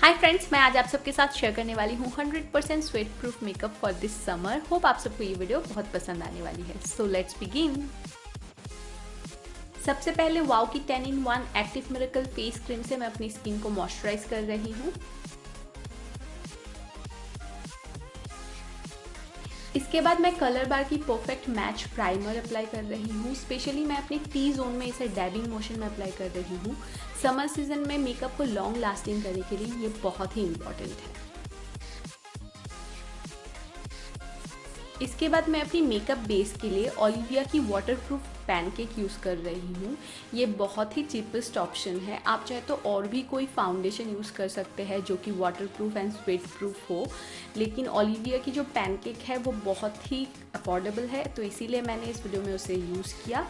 Hi friends, मैं आज आप सबके साथ शेयर करने वाली हूँ 100% sweat proof makeup for this summer. Hope आप सबको ये वीडियो बहुत पसंद आने वाली है। So let's begin. सबसे पहले वाओ की 10-in-1 active miracle face cream से मैं अपनी स्किन को मॉइस्चराइज कर रही हूँ। इसके बाद मैं कलर बार की परफेक्ट मैच प्राइमर अप्लाई कर रही हूँ। स्पेशली मैं अपनी टी जोन में इसे डैबिंग मोशन में अप्लाई कर रही हूँ। समर सीजन में मेकअप को लॉन्ग लास्टिंग करने के लिए ये बहुत ही इम्पॉर्टेंट है। इसके बाद मैं अपनी मेकअप बेस के लिए ओलिविया की वाटरप्रूफ पैनकेक यूज़ कर रही हूँ। ये बहुत ही चीपेस्ट ऑप्शन है। आप चाहे तो और भी कोई फाउंडेशन यूज़ कर सकते हैं जो कि वाटरप्रूफ एंड स्वेट प्रूफ हो, लेकिन ओलिविया की जो पैनकेक है वो बहुत ही अफोर्डेबल है, तो इसीलिए मैंने इस वीडियो में उसे यूज़ किया।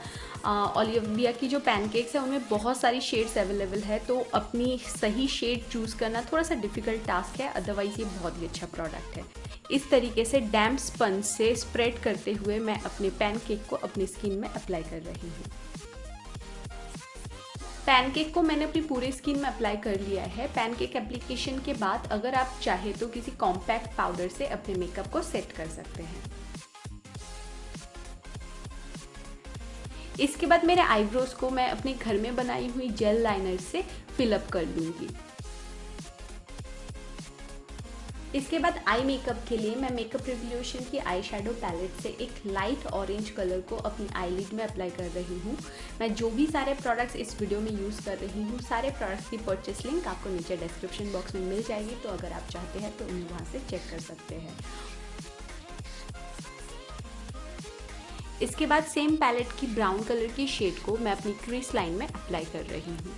ओलिविया की जो पैनकेक्स है उनमें बहुत सारी शेड्स अवेलेबल है, तो अपनी सही शेड चूज़ करना थोड़ा सा डिफ़िकल्ट टास्क है, अदरवाइज़ ये बहुत ही अच्छा प्रोडक्ट है। इस तरीके से डैम्प स्पंज से स्प्रेड करते हुए मैं अपने पैनकेक को अपनी स्किन में अप्लाई कर रही हूँ। पैनकेक को मैंने अपनी पूरी स्किन में अप्लाई कर लिया है। पैनकेक एप्लीकेशन के बाद अगर आप चाहे तो किसी कॉम्पैक्ट पाउडर से अपने मेकअप को सेट कर सकते हैं। इसके बाद मेरे आईब्रोज को मैं अपने घर में बनाई हुई जेल लाइनर से फिलअप कर लूँगी। इसके बाद आई मेकअप के लिए मैं मेकअप रिवोल्यूशन की आई शेडो पैलेट से एक लाइट ऑरेंज कलर को अपनी आईलिड में अप्लाई कर रही हूँ। मैं जो भी सारे प्रोडक्ट्स इस वीडियो में यूज़ कर रही हूँ, सारे प्रोडक्ट्स की परचेस लिंक आपको नीचे डिस्क्रिप्शन बॉक्स में मिल जाएगी, तो अगर आप चाहते हैं तो उन्हें वहाँ से चेक कर सकते हैं। इसके बाद सेम पैलेट की ब्राउन कलर की शेड को मैं अपनी क्रीज लाइन में अप्लाई कर रही हूँ।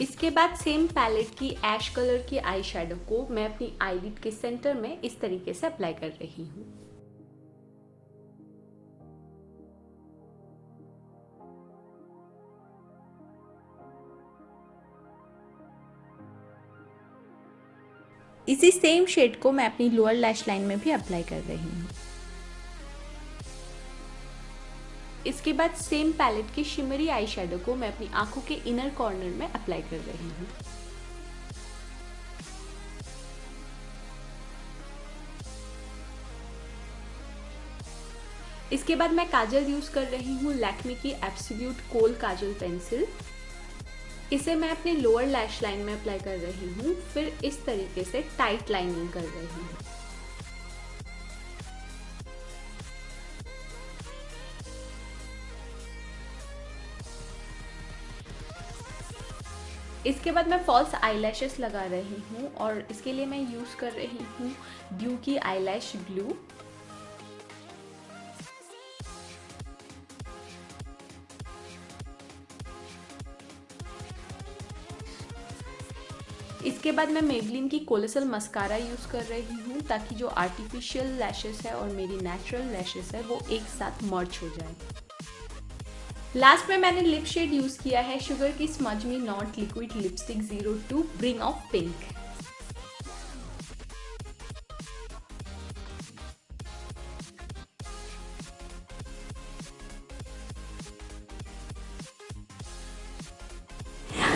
इसके बाद सेम पैलेट की ऐश कलर की आई शेडो को मैं अपनी आईलिड के सेंटर में इस तरीके से अप्लाई कर रही हूँ। इसी सेम शेड को मैं अपनी लोअर लैश लाइन में भी अप्लाई कर रही हूँ। इसके बाद सेम पैलेट की शिमरी आई शेडो को मैं अपनी आंखों के इनर कॉर्नर में अप्लाई कर रही हूँ। इसके बाद मैं काजल यूज कर रही हूँ लैक्मे की एब्सोल्यूट कोल काजल पेंसिल। इसे मैं अपने लोअर लैश लाइन में अप्लाई कर रही हूँ, फिर इस तरीके से टाइट लाइनिंग कर रही हूँ। इसके बाद मैं फॉल्स आईलैशेस लगा रही हूँ और इसके लिए मैं यूज़ कर रही हूँ ड्यू की आईलैश ग्लू। इसके बाद मैं मेबलिन की कोलेसल मस्कारा यूज़ कर रही हूँ ताकि जो आर्टिफिशियल लैशेस है और मेरी नेचुरल लैशेस है वो एक साथ मर्ज हो जाए। लास्ट में मैंने लिप शेड यूज़ किया है शुगर की smudge me not liquid lipstick 02 bring of pink.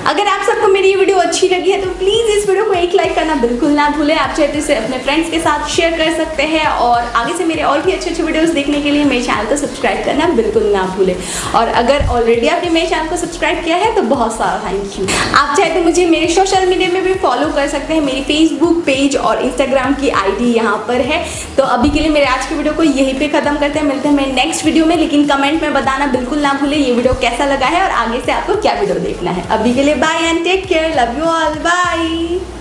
अगर आप सबको मेरी ये वीडियो अच्छी लगी है तो प्लीज़ इस वीडियो को एक लाइक करना बिल्कुल ना भूलें। आप चाहे तो इसे अपने फ्रेंड्स के साथ शेयर कर सकते हैं और आगे से मेरे और भी अच्छे अच्छे वीडियोस देखने के लिए मेरे चैनल को सब्सक्राइब करना बिल्कुल ना भूलें। और अगर ऑलरेडी आपने मेरे चैनल को सब्सक्राइब किया है तो बहुत सारा थैंक यू। आप चाहे तो मुझे मेरे सोशल मीडिया में भी फॉलो कर सकते हैं। मेरी फेसबुक पेज और इंस्टाग्राम की ID यहाँ पर है। तो अभी के लिए मेरे आज की वीडियो को यहीं पर ख़त्म करते हैं। मिलते हैं मेरे नेक्स्ट वीडियो में, लेकिन कमेंट में बताना बिल्कुल ना भूलें ये वीडियो कैसा लगा है और आगे से आपको क्या वीडियो देखना है। अभी के लिए bye and take care, love you all, bye.